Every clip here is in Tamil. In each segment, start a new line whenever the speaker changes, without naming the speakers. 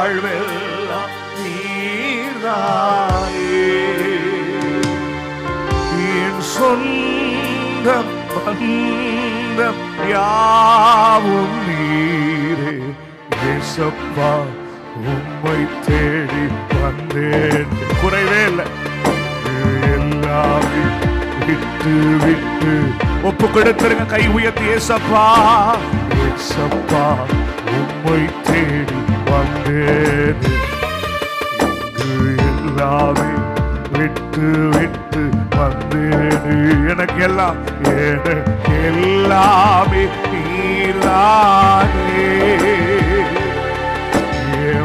வாழ்வெல்லாம் நீர்தானே. என் சொந்தம் பந்தம் யாவும் நீரே. ஏசப்பா உம்மை தேடி வந்தேன். குறைவே இல்லை. எல்லாமே விட்டு விட்டு ஒப்பு கொடுத்துருங்க. கை உயர்த்தி ஏசப்பா ஏசப்பா உம்மை தேடி வந்தேன். எல்லாமே விட்டு விட்டு வந்தேன். எனக்கு எல்லாமே நீரானே.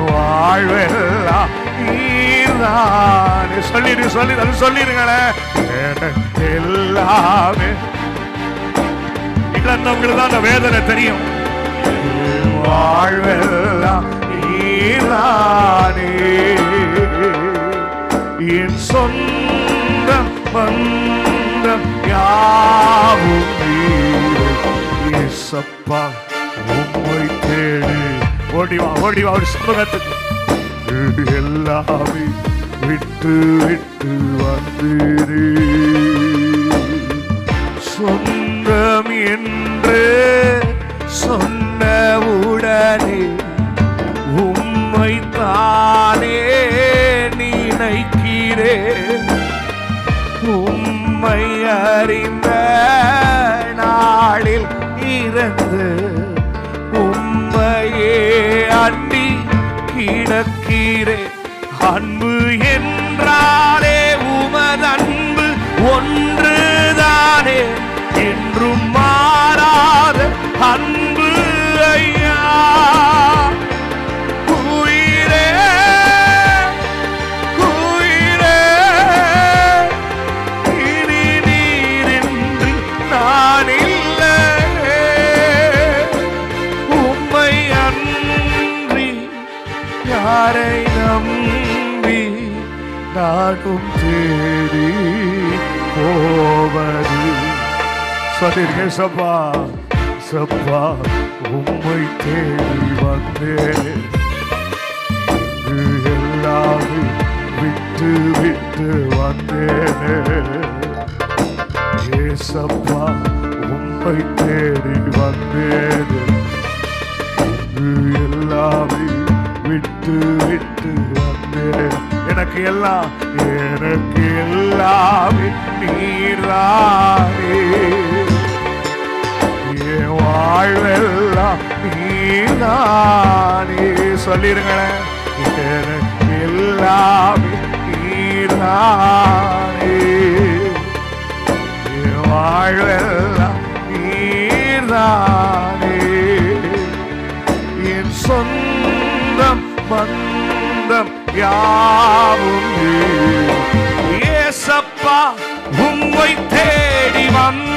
வாழ்வெல்லாம் நீரானே. சொல்லிருங்களேன். எனக்கு எல்லாமே இழந்தவங்களுக்கு தான் அந்த வேதனை தெரியும். வாழ்வெல்லாம் நீரானே. என் சொந்தம் பந்தம் யாவும் நீரே. ஏசப்பா உம்மை தேடி ஓடிவா ஒரு சமூகத்துக்கு. எல்லாமே விட்டு விட்டு வந்தீரே. சொந்தம் என்று சொன்னவுடனே உம்மை தானே நினைக்கிறேன். உம்மை அறிந்த நாளில் இருந்து உம்மையே அண்டி கிடக்கிறேன். அன்பு என்றாலே உமதன்பு ஒன்றுதானே. என்றும் மாறாத அன்பு ஐயா. உயிரே உயிரே இனி நீரின்றி நான் இல்லை. உம்மை அன்றி யாரை நம்பி நானும் தேடி போவது. சொல்லிருக்கேன். சப்பா சப்பா உம்மை தேடி வந்தேன். எல்லாமே விட்டு விட்டு வந்தேன். ஏசப்பா உம்மை தேடி வந்தேன். எல்லாமே விட்டு விட்டு வந்தேன். எனக்கு எல்லாமே நீரானே. என் வாழ்வெல்லாம் நீரானே. சொல்லிருங்களேன். எனக்கு எல்லாமே நீரானே. என் வாழ்வெல்லாம் நீரானே. என் சொந்தம் பந்தம் யாவும் ஏசப்பா உம்மை தேடி வந்த